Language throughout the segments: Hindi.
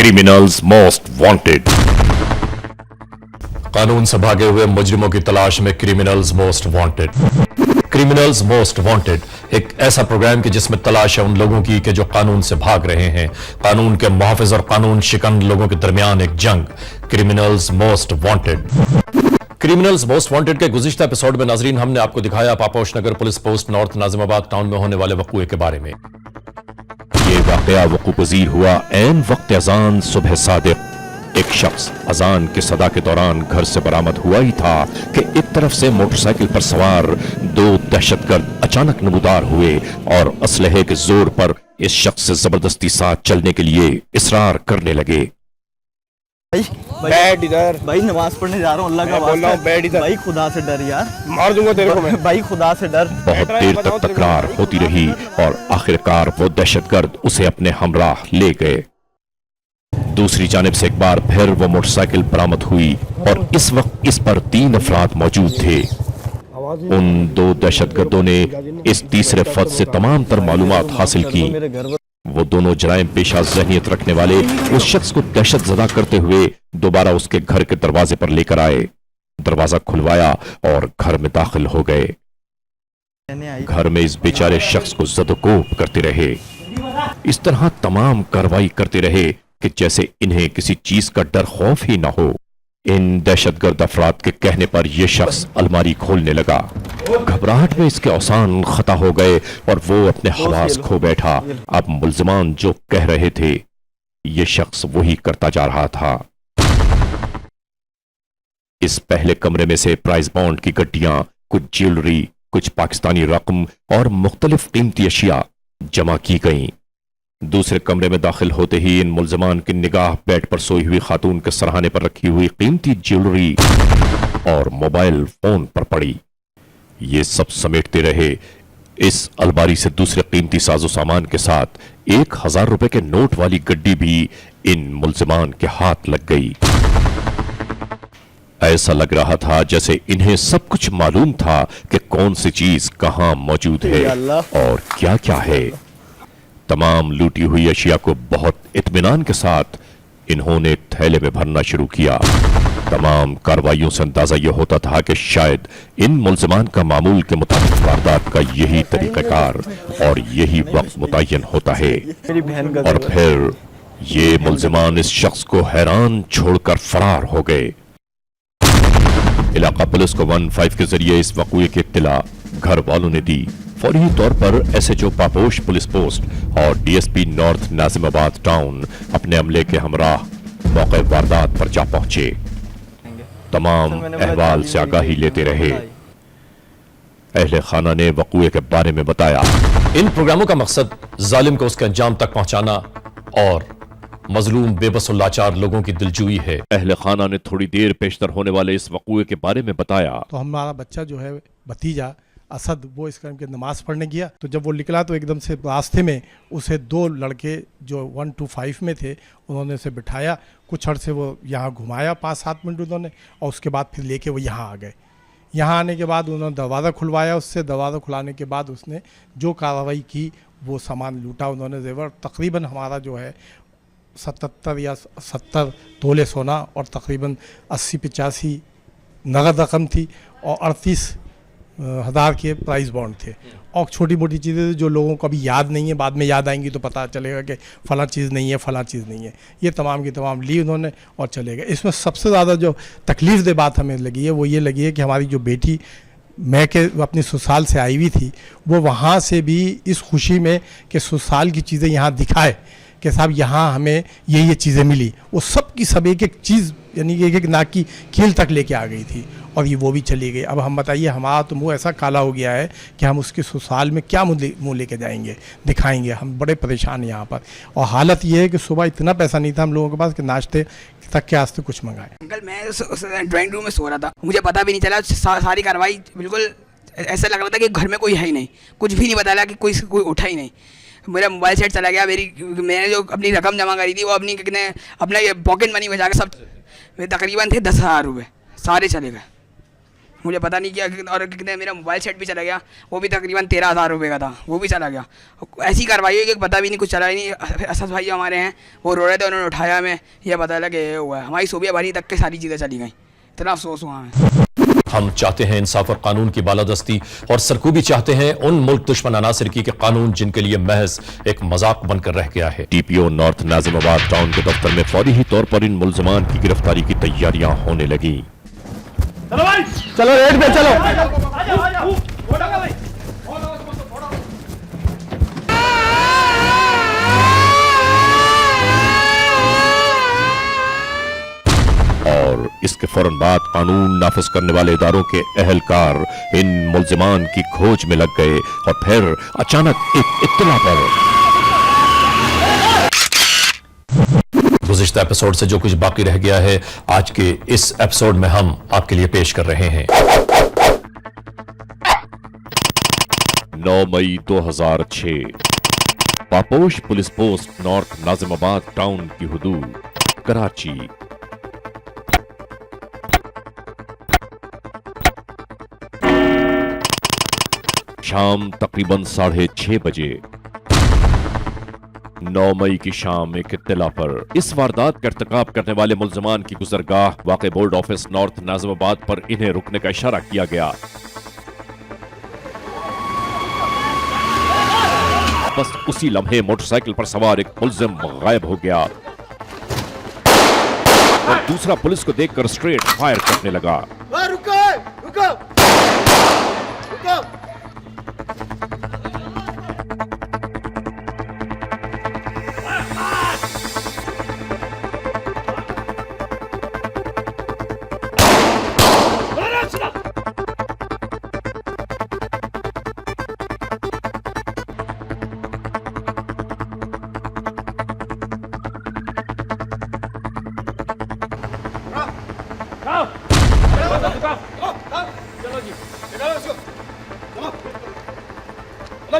Criminals most wanted. कानून से भागे हुए मुजरिमों की तलाश में criminals most wanted. Criminals most wanted एक ऐसा प्रोग्राम की जिसमें तलाश है उन लोगों की कि जो कानून से भाग रहे हैं, कानून के मुहाफिज और कानून शिकन लोगों के दरमियान एक जंग। Criminals most wanted. Criminals most wanted के गुज़िश्ता एपिसोड में नाजरीन हमने आपको दिखाया Paposh Nagar police post north Nazimabad town में होने वाले वक़ूए के बारे में। ये वाकया वक़ूअ पज़ीर हुआ ऐन वक्त अजान सुबह सादिक। एक शख्स अजान की सदा के दौरान घर से बरामद हुआ ही था कि एक तरफ से मोटरसाइकिल पर सवार दो दहशतगर्द अचानक नमूदार हुए और असलहे के जोर पर इस शख्स से जबरदस्ती साथ चलने के लिए इसरार करने लगे। बैठ इधर भाई, नमाज पढ़ने जा रहा हूँ, अल्लाह का वास्ता है। बैठ इधर। भाई खुदा से डर यार, मार दूंगा तेरे को मैं। भाई खुदा से डर। बहुत देर तक तकरार होती रही और आखिरकार वो दहशतगर्द उसे अपने हमराह ले गए। दूसरी जानिब से एक बार फिर वो मोटरसाइकिल बरामद हुई और इस वक्त इस पर 3 अफराद मौजूद थे। उन 2 दहशतगर्दों ने इस तीसरे फर्द से तमाम तर मालूमात हासिल की। वो दोनों जराइम पेशा जहनियत रखने वाले उस शख्स को दहशत ज़दा करते हुए दोबारा उसके घर के दरवाजे पर लेकर आए। दरवाजा खुलवाया और घर में दाखिल हो गए। घर में इस बेचारे शख्स को ज़दोकोब करते रहे। इस तरह तमाम कार्रवाई करते रहे कि जैसे इन्हें किसी चीज का डर खौफ ही ना हो। इन दहशतगर्द अफराद के कहने पर यह शख्स अलमारी खोलने लगा। घबराहट में इसके औसान खता हो गए और वो अपने हवास खो बैठा। अब मुल्जिमान जो कह रहे थे यह शख्स वही करता जा रहा था। इस पहले कमरे में से प्राइज बॉन्ड की गड्डियां, कुछ ज्वेलरी, कुछ पाकिस्तानी रकम और मुख्तलिफ कीमती अशिया जमा की गईं। दूसरे कमरे में दाखिल होते ही इन मुल्जिमान की निगाह बेड पर सोई हुई खातून के सरहाने पर रखी हुई कीमती ज्वेलरी और मोबाइल फोन पर पड़ी। ये सब समेटते रहे। इस अलमारी से दूसरे कीमती साजो सामान के साथ 1000 रुपए के नोट वाली गड्डी भी इन मुल्जिमान के हाथ लग गई। ऐसा लग रहा था जैसे इन्हें सब कुछ मालूम था कि कौन सी चीज कहां मौजूद है और क्या क्या है। तमाम लूटी हुई अशिया को बहुत इत्मीनान के साथ इन्होंने थैले में भरना शुरू किया। तमाम कार्रवाइयों से अंदाजा यह होता था कि शायद इन मुल्जिमान का मामूल के मुताबिक वारदात का यही तरीक़ाकार और यही वक्त मुतय्यन होता है। और फिर ये मुल्जिमान इस शख्स को हैरान छोड़कर फरार हो गए। इलाका पुलिस को 15 के जरिए इस वक़ूए की इत्तला घर वालों ने दी। फौरी तौर पर एसएचओ पापोश पुलिस पोस्ट और डीएसपी नॉर्थ नाजिमाबाद टाउन अपने अमले के हमराह मौके वारदात पर जा पहुंचे। तमाम अहवाल से आगाही लेते रहे। अहले खाना ने वक़ूए के बारे में बताया। इन प्रोग्रामों का मकसद जालिम को उसके अंजाम तक पहुंचाना और मजलूम बेबस और लाचार लोगों की दिलजुई है। अहले खाना ने थोड़ी देर पेशतर होने वाले इस वक़ूए के बारे में बताया। तो हमारा बच्चा जो है भतीजा असद, वो इस टाइम के नमाज़ पढ़ने गया, तो जब वो निकला तो एकदम से रास्ते में उसे 2 लड़के जो 125 में थे उन्होंने उसे बिठाया। कुछ अर्से वो यहाँ घुमाया 5-7 मिनट उन्होंने, और उसके बाद फिर लेके वो यहाँ आ गए। यहाँ आने के बाद उन्होंने दरवाज़ा खुलवाया उससे। दरवाज़ा खुलाने के बाद उसने जो कार्रवाई की वो सामान लूटा उन्होंने। जेवर तकरीबन हमारा जो है 77 या 70 तोले सोना और तकरीबन 80-85 नगद रकम थी और 38,000 के प्राइस बॉन्ड थे। और छोटी मोटी चीज़ें जो लोगों को अभी याद नहीं है, बाद में याद आएंगी तो पता चलेगा कि फ़लाँ चीज़ नहीं है, फ़लाँ चीज़ नहीं है। ये तमाम की तमाम ली उन्होंने और चले गए। इसमें सबसे ज़्यादा जो तकलीफ़ दे बात हमें लगी है वो ये लगी है कि हमारी जो बेटी मैं के अपनी ससुराल से आई हुई थी, वो वहाँ से भी इस खुशी में कि ससुराल की चीज़ें यहाँ दिखाए कि साहब यहाँ हमें ये चीज़ें मिली, वो सब की सब एक एक चीज़ यानी कि एक नाक की कील तक लेके आ गई थी और ये वो भी चली गई। अब हम बताइए, हमारा तो मुँह ऐसा काला हो गया है कि हम उसके ससुराल में क्या मुँह लेके जाएंगे, दिखाएंगे। हम बड़े परेशान हैं यहाँ पर। और हालत ये है कि सुबह इतना पैसा नहीं था हम लोगों के पास कि नाश्ते तक के वास्ते कुछ मंगाए। अंकल, मैं ड्राइंग रूम में सो रहा था, मुझे पता भी नहीं चला। सारी कार्रवाई बिल्कुल ऐसा लग रहा था कि घर में कोई है ही नहीं, कुछ भी नहीं पता लगा कि कोई उठा ही नहीं। मेरा मोबाइल सेट चला गया, मैंने जो अपनी रकम जमा करी थी वो अपना ये पॉकेट मनी बचा के सब तकरीबन थे 10,000 रुपये, सारे चले गए। मुझे पता नहीं किया और कितने मेरा मोबाइल सेट भी चला गया, वो भी तकरीबन 13,000 रुपये का था, वो भी चला गया। ऐसी कार्रवाई हुई कि पता भी नहीं, कुछ चला ही नहीं। फिर असद भाई हमारे हैं, वो रो रहे थे, उन्होंने उठाया हमें, ये पता लगा कि ये हुआ है। हमारी सूबे भरी तक के सारी चीज़ें चली गई, इतना अफसोस हुआ हमें। हम चाहते हैं इंसाफ और कानून की बालादस्ती, और सरकूबी चाहते हैं उन मुल्क दुश्मन अनासिर की कि कानून जिनके लिए महज एक मजाक बनकर रह गया है। टीपीओ नॉर्थ नाजिमाबाद टाउन के दफ्तर में फौरी ही तौर पर इन मुल्जमान की गिरफ्तारी की तैयारियां होने लगी। चलो रेड पे चलो। और इसके फौरन बाद कानून नाफिज करने वाले इदारों के अहलकार इन मुल्जिमान की खोज में लग गए और फिर अचानक एक इत्तला पर गुज़िश्ता एपिसोड से जो कुछ बाकी रह गया है आज के इस एपिसोड में हम आपके लिए पेश कर रहे हैं। 9 मई 2006 Paposh police post north Nazimabad town की हुदूद कराची। शाम तकरीबन 6:30 बजे 9 मई की शाम एक इत्तला पर इस वारदात का इर्तिकाब करने वाले मुल्जमान की गुजरगाह वाक़े बोर्ड ऑफिस नॉर्थ नाजिमाबाद पर इन्हें रुकने का इशारा किया गया। बस उसी लम्हे मोटरसाइकिल पर सवार एक मुल्जिम गायब हो गया और दूसरा पुलिस को देखकर स्ट्रेट फायर करने लगा। रुको रुको रुको।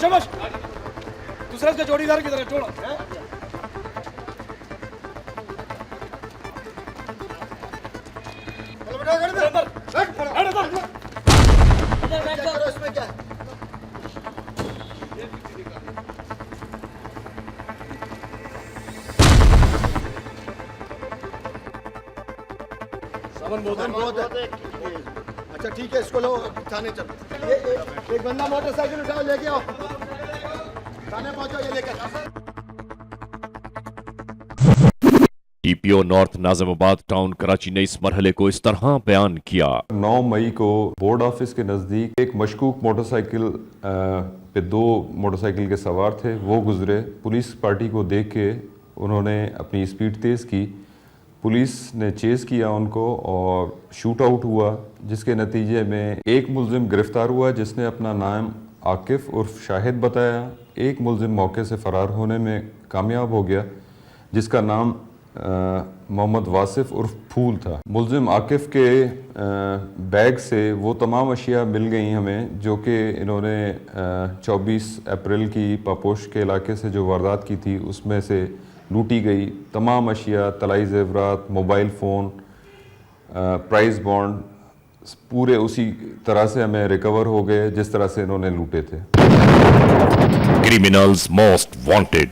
शाबाश, दूसरा इसका जोड़ीदार की तरह छोड़ो। सामान बहुत है। अच्छा ठीक है, इसको लो थाने चलो। एक बंदा मोटरसाइकिल उठाओ, लेके आओ, थाने पहुंचो, ये लेकर। TPO north Nazimabad town Karachi ने इस मरहले को इस तरह बयान किया। 9 मई को बोर्ड ऑफिस के नज़दीक एक मशकूक मोटरसाइकिल पे 2 मोटरसाइकिल के सवार थे, वो गुजरे। पुलिस पार्टी को देख के उन्होंने अपनी स्पीड तेज़ की, पुलिस ने चेज़ किया उनको और शूट आउट हुआ, जिसके नतीजे में एक मुल्जिम गिरफ्तार हुआ जिसने अपना नाम आकिफ उर्फ शाहिद बताया। एक मुल्जिम मौके से फ़रार होने में कामयाब हो गया जिसका नाम मोहम्मद वासिफ उर्फ फूल था। मुल्जिम आकिफ के बैग से वो तमाम अशिया मिल गई हमें जो कि इन्होंने 24 अप्रैल की पापोश के इलाके से जो वारदात की थी उसमें से लूटी गई तमाम अशिया, तलाई ज़ेवरात, मोबाइल फ़ोन, प्राइस बॉन्ड, पूरे उसी तरह से हमें रिकवर हो गए जिस तरह से इन्होंने लूटे थे। Criminals most wanted.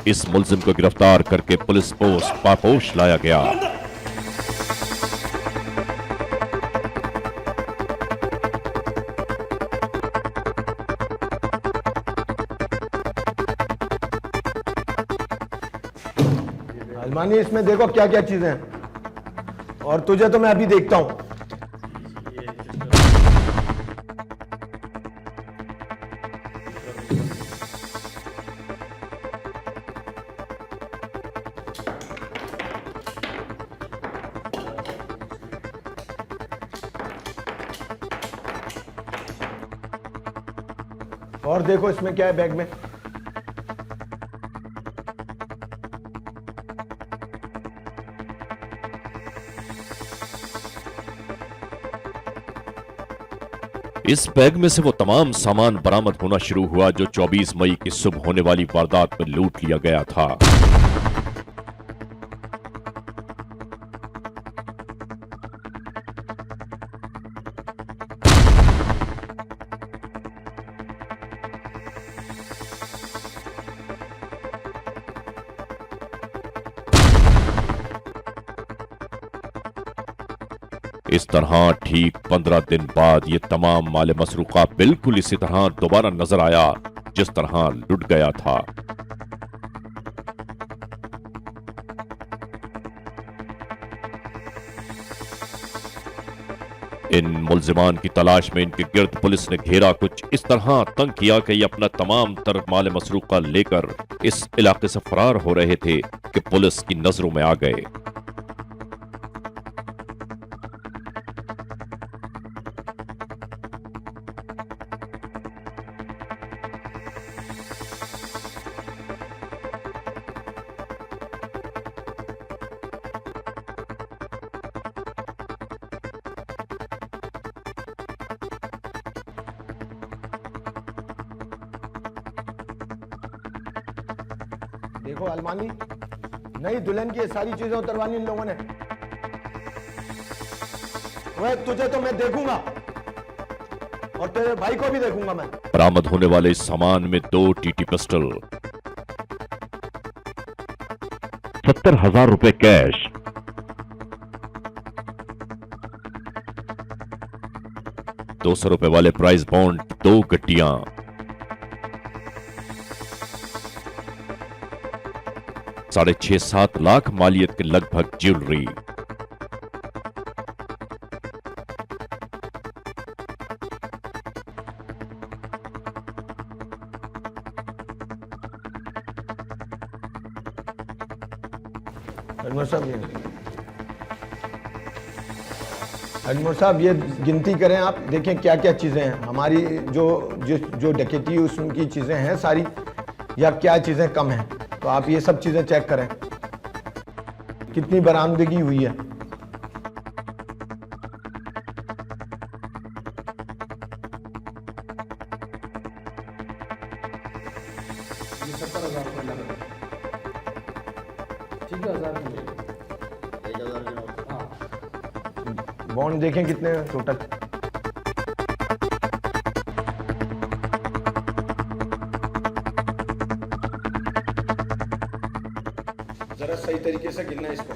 इस मुल्जिम को गिरफ्तार करके पुलिस पोस्ट पापोश लाया गया। अलमानी, इसमें देखो क्या क्या चीजें हैं, और तुझे तो मैं अभी देखता हूं। और देखो इसमें क्या है बैग में। इस बैग में से वो तमाम सामान बरामद होना शुरू हुआ जो 24 मई की सुबह होने वाली वारदात में लूट लिया गया था। इस तरह ठीक 15 दिन बाद ये तमाम माल मसरूका बिल्कुल इसी तरह दोबारा नजर आया जिस तरह लुट गया था। इन मुल्जिमान की तलाश में इनके गिर्द पुलिस ने घेरा कुछ इस तरह तंग किया कि ये अपना तमाम तर माल मसरूका लेकर इस इलाके से फरार हो रहे थे कि पुलिस की नजरों में आ गए। देखो अलमानी, नई दुल्हन की ये सारी चीजें उतरवानी इन लोगों ने। वह तुझे तो मैं देखूंगा और तेरे भाई को भी देखूंगा मैं। बरामद होने वाले इस सामान में 2 टीटी पिस्टल, 70,000 रुपए कैश, 200 रुपए वाले प्राइस बॉन्ड, 2 गड्डियां, 6.5-7 लाख मालियत के लगभग ज्वेलरी। अजमर साहब ये गिनती करें आप, देखें क्या क्या चीज़ें हैं हमारी, जो डकैती उसकी चीज़ें हैं सारी, या क्या चीज़ें कम हैं, तो आप ये सब चीज़ें चेक करें कितनी बरामदगी हुई है। बॉन्ड देखें कितने टोटल। जरा सही तरीके से गिनना इसको।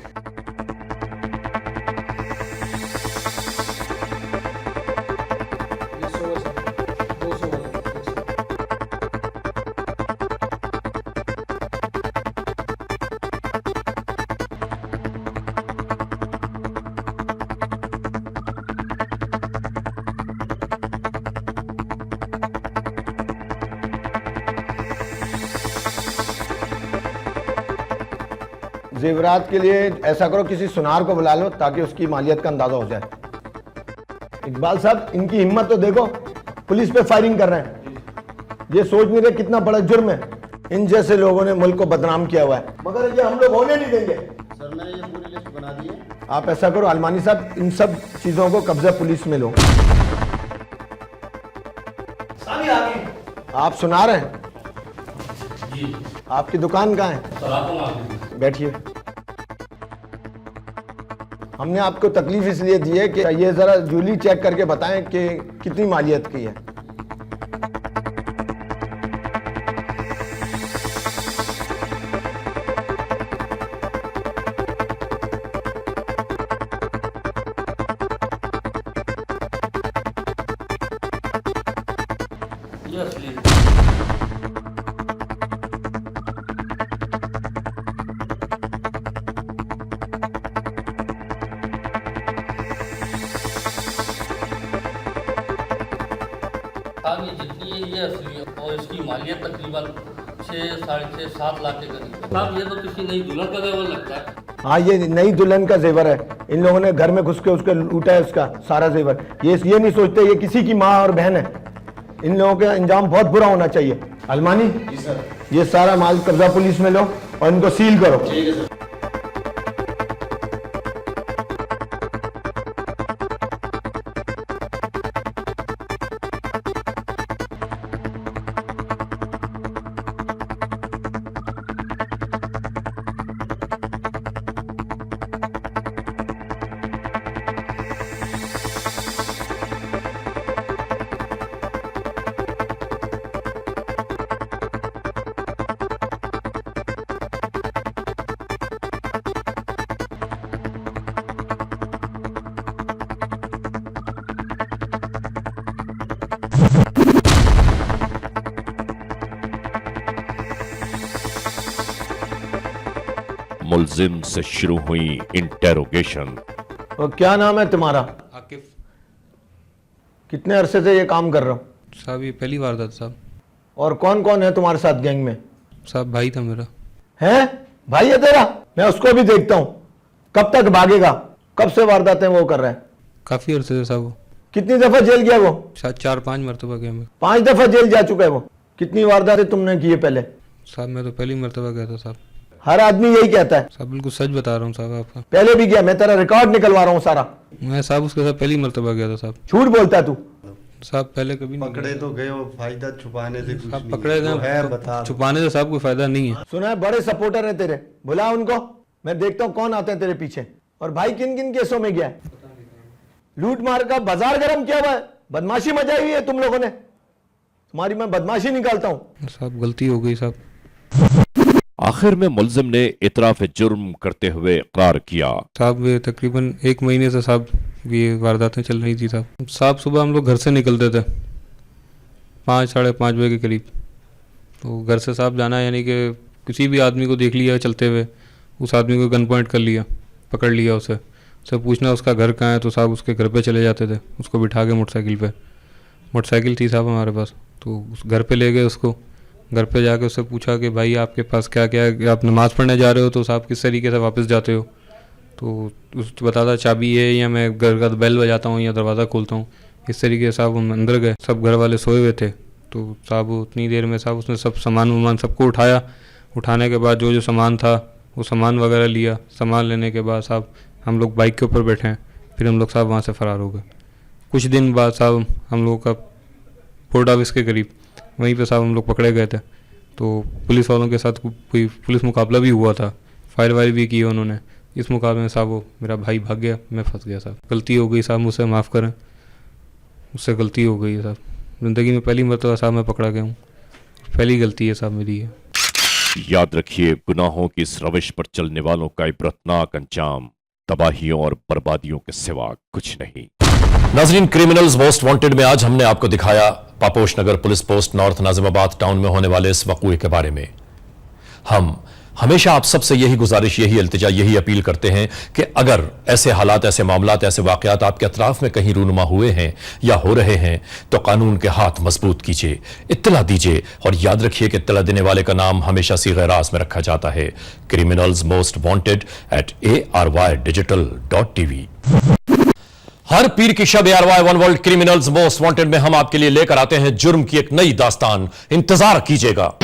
जेवरात के लिए ऐसा करो, किसी सुनार को बुला लो ताकि उसकी मालियत का अंदाजा हो जाए। इकबाल साहब, इनकी हिम्मत तो देखो, पुलिस पे फायरिंग कर रहे हैं। ये सोच नहीं रहे कितना बड़ा जुर्म है। इन जैसे लोगों ने मुल्क को बदनाम किया हुआ है, मगर ये हम लोग होने नहीं देंगे। सर मैंने ये पूरी लिस्ट बना दी है। आप ऐसा करो अलमानी साहब, इन सब चीजों को कब्जा पुलिस में लो। आप सुना रहे हैं? जी। आपकी दुकान कहाँ है? बैठिए। हमने आपको तकलीफ इसलिए दी है कि ये जरा ज्वेलरी चेक करके बताएं कि कितनी मालियत की है। ये जितनी है ये असली है और इसकी मालियत तकरीबन 6-7 लाख के करीब। साहब ये तो किसी नई दुल्हन का जेवर लगता है। हाँ, ये नई दुल्हन का जेवर है। इन लोगों ने घर में घुस के उसके लूटा है उसका सारा जेवर। ये नहीं सोचते ये किसी की माँ और बहन है। इन लोगों का अंजाम बहुत बुरा होना चाहिए। अलमानी जी सर, ये सारा माल कब्जा पुलिस में लो और इनको सील करो। ठीक है सर। मुलजिम से शुरू हुई इंटेरोगेशन। और क्या नाम है तुम्हारा? आकिफ कितने अरसे से ये काम कर रहे हो? साहब ये पहली वार था साहब। और कौन कौन है तुम्हारे साथ गैंग में? साहब भाई था मेरा। है भाई है तेरा? मैं उसको भी देखता हूँ। कब तक भागेगा? कब से वारदातें वो कर रहा है? काफ़ी अरसे से साहब वो। कितनी दफा जेल गया वो? शायद 4-5 मरतबा गया मैं। 5 दफा जेल जा चुका है वो। कितनी वारदातें तुमने की है पहले? साहब मैं तो पहली मरतबा गया था साहब। हर आदमी यही कहता है। साहब बिल्कुल सच बता रहा हूँ साहब आपका। पहले भी गया, मैं तेरा रिकॉर्ड निकलवा रहा हूँ सारा। मैं साहब उसके साथ पहली मरतबा गया था साहब। झूठ बोलता है तू। साहब पहले कभी नहीं पकड़े तो गए हो, फायदा छुपाने से कुछ साहब नहीं पकड़े तो है, गए बता। छुपाने से साहब कोई फायदा नहीं है। सुना है बड़े सपोर्टर हैं तेरे, बुला उनको। मैं देखता हूँ कौन आते हैं तेरे पीछे। और भाई किन किन केसों में गया है? लूट मार का बाजार गर्म किया हुआ है, बदमाशी मचाई हुई है तुम लोगों ने। तुम्हारी मैं बदमाशी निकालता हूँ। साहब गलती हो गई साहब। आखिर में मुलजिम ने इतराफ जुर्म करते हुए इकरार किया। साहब ये तकरीबन 1 महीने से साहब ये वारदातें चल रही थी साहब। साहब सुबह हम लोग घर से निकलते थे 5-5:30 बजे के करीब। तो घर से साहब जाना यानी कि किसी भी आदमी को देख लिया चलते हुए, उस आदमी को गन पॉइंट कर लिया, पकड़ लिया उससे पूछना उसका घर कहाँ है, तो साहब उसके घर पे चले जाते थे, उसको बिठा के मोटरसाइकिल थी साहब हमारे पास, तो उस घर पे ले गए उसको। घर पे जाके उससे पूछा कि भाई आपके पास क्या क्या है, आप नमाज़ पढ़ने जा रहे हो तो साहब किस तरीके से वापस जाते हो? तो उसको बताता चाबी है या मैं घर का बेल बजाता हूँ या दरवाज़ा खोलता हूँ। इस तरीके से साहब हम अंदर गए, सब घर वाले सोए हुए थे। तो साहब उतनी देर में साहब उसने सब सामान सबको उठाया। उठाने के बाद जो सामान था वो सामान वगैरह लिया। सामान लेने के बाद साहब हम लोग बाइक के ऊपर बैठे हैं, फिर हम लोग साहब वहाँ से फ़रार हो गए। कुछ दिन बाद साहब हम लोगों का पोर्ट ऑफिस के करीब वहीं पे साहब हम लोग पकड़े गए थे। तो पुलिस वालों के साथ कोई पुलिस मुकाबला भी हुआ था, फायर वायर भी किए उन्होंने। इस मुकाबले में साहब वो मेरा भाई भाग गया, मैं फंस गया साहब। गलती हो गई साहब, मुझसे माफ़ करें, मुझसे गलती हो गई है साहब। ज़िंदगी में पहली मरतबा साहब मैं पकड़ा गया हूँ, पहली गलती है साहब मेरी है। याद रखिए, गुनाहों की इस रविश पर चलने वालों का इबरतनाक अंजाम तबाहियों और बर्बादियों के सिवा कुछ नहीं। नाजरीन, क्रिमिनल्स मोस्ट वांटेड में आज हमने आपको दिखाया Paposh Nagar police post north Nazimabad town में होने वाले इस वक़ूए के बारे में। हम हमेशा आप सबसे यही गुजारिश, यही इल्तिजा, यही अपील करते हैं कि अगर ऐसे हालात, ऐसे मामलात, ऐसे वाकयात आपके अतराफ में कहीं रूनुमा हुए हैं या हो रहे हैं तो कानून के हाथ मजबूत कीजिए, इत्तला दीजिए। और याद रखिए कि इत्तला देने वाले का नाम हमेशा सीग़े-ए-राज़ में रखा जाता है, क्रिमिनल्स मोस्ट वांटेड @ARYdigital.tv। हर पीर की शब ARY one world criminals most wanted में हम आपके लिए लेकर आते हैं जुर्म की एक नई दास्तान। इंतजार कीजिएगा।